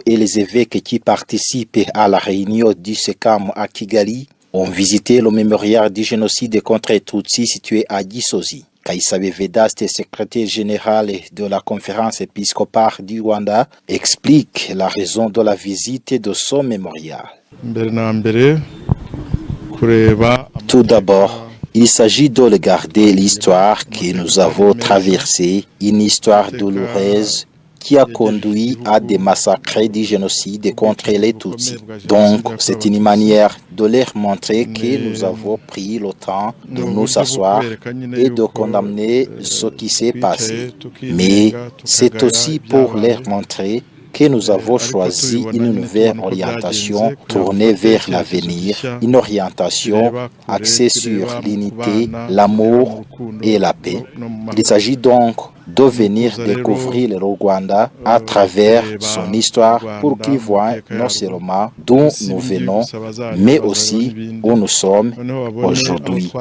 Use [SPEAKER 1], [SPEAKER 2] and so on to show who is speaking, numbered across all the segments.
[SPEAKER 1] et les évêques qui participent à la réunion du SECAM à Kigali ont visité le mémorial du génocide contre les Tutsis situé à Gisozi. Kaisabe Vedaste, secrétaire général de la conférence épiscopale du Rwanda, explique la raison de la visite de son mémorial. Tout d'abord, il s'agit de regarder l'histoire que nous avons traversée, une histoire douloureuse qui a conduit à des massacres du génocide contre les Tutsis. Donc, c'est une manière de leur montrer que nous avons pris le temps de nous asseoir et de condamner ce qui s'est passé. Mais c'est aussi pour leur montrer que nous avons choisi une nouvelle orientation tournée vers l'avenir, une orientation axée sur l'unité, l'amour et la paix. Il s'agit donc de venir découvrir le Rwanda à travers son histoire pour qu'ils voient non seulement d'où nous venons, mais aussi où nous sommes aujourd'hui.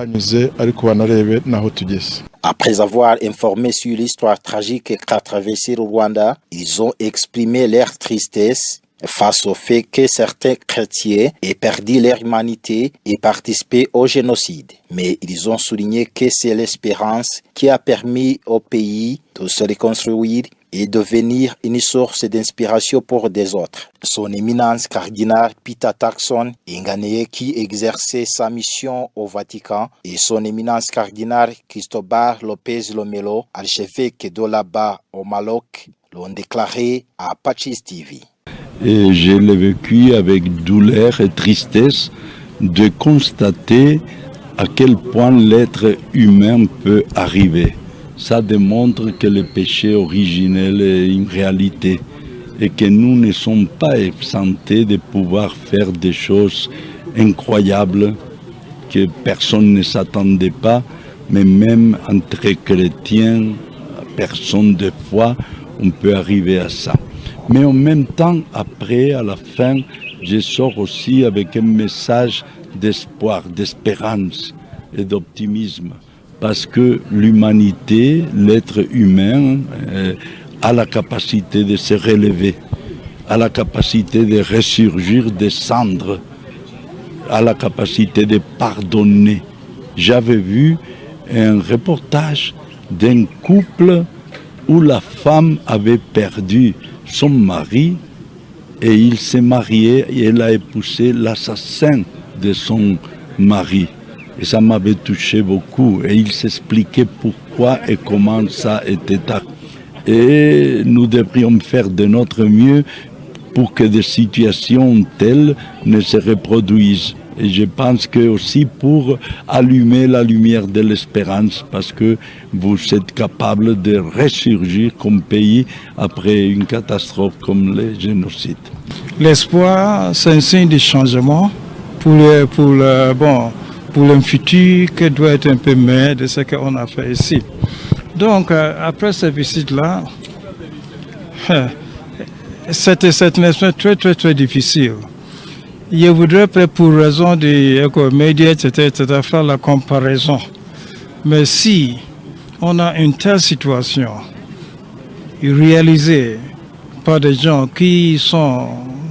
[SPEAKER 1] Après avoir informé sur l'histoire tragique qu'a traversé le Rwanda, ils ont exprimé leur tristesse face au fait que certains chrétiens aient perdu leur humanité et participé au génocide. Mais ils ont souligné que c'est l'espérance qui a permis au pays de se reconstruire et devenir une source d'inspiration pour des autres. Son éminence cardinal Peter Turkson Ngannou, qui exerçait sa mission au Vatican, et son éminence cardinal Cristobal Lopez Lomelo, archevêque de là-bas au Maroc, l'ont déclaré à Pachis TV.
[SPEAKER 2] Et je l'ai vécu avec douleur et tristesse de constater à quel point l'être humain peut arriver. Ça démontre que le péché originel est une réalité et que nous ne sommes pas exemptés de pouvoir faire des choses incroyables que personne ne s'attendait pas, mais même entre chrétiens, personne de foi, on peut arriver à ça. Mais en même temps, après, à la fin, je sors aussi avec un message d'espoir, d'espérance et d'optimisme. Parce que l'humanité, l'être humain, a la capacité de se relever, a la capacité de ressurgir des cendres, a la capacité de pardonner. J'avais vu un reportage d'un couple où la femme avait perdu son mari et il s'est marié et elle a épousé l'assassin de son mari. Et ça m'avait touché beaucoup et il s'expliquait pourquoi et comment ça était. Et nous devrions faire de notre mieux pour que des situations telles ne se reproduisent. Et je pense que aussi pour allumer la lumière de l'espérance, parce que vous êtes capable de ressurgir comme pays après une catastrophe comme le génocide.
[SPEAKER 3] L'espoir, c'est un signe de changement pour le futur qui doit être un peu meilleur de ce qu'on a fait ici. Donc, après cette visite-là, c'était une expérience très, très, très difficile. Je voudrais, pour raison des médias, etc., faire la comparaison. Mais si on a une telle situation réalisée par des gens qui sont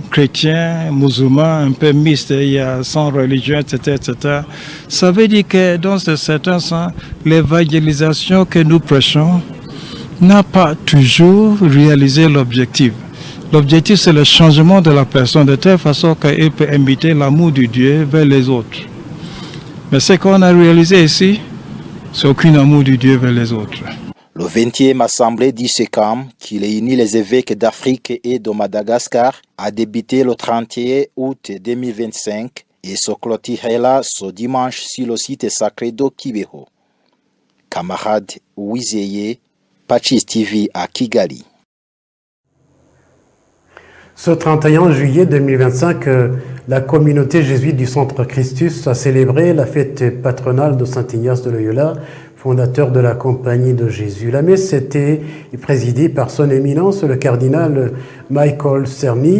[SPEAKER 3] chrétiens, musulmans, un peu mixtes, il y a sans religion, etc., ça veut dire que dans un certain sens, l'évangélisation que nous prêchons n'a pas toujours réalisé l'objectif. L'objectif, c'est le changement de la personne de telle façon qu'elle peut imiter l'amour de Dieu vers les autres. Mais ce qu'on a réalisé ici, c'est aucun amour de Dieu vers les autres.
[SPEAKER 1] Le 20e assemblée du SECAM, qui réunit les évêques d'Afrique et de Madagascar, a débuté le 31 août 2025 et se clôturera ce dimanche sur le site sacré de Kibeho. Camarade Wizeye, Pachis TV à Kigali.
[SPEAKER 4] Ce 31 juillet 2025, la communauté jésuite du Centre Christus a célébré la fête patronale de Saint Ignace de Loyola, fondateur de la Compagnie de Jésus. La messe était présidée par son éminence, le cardinal Michael Cerny.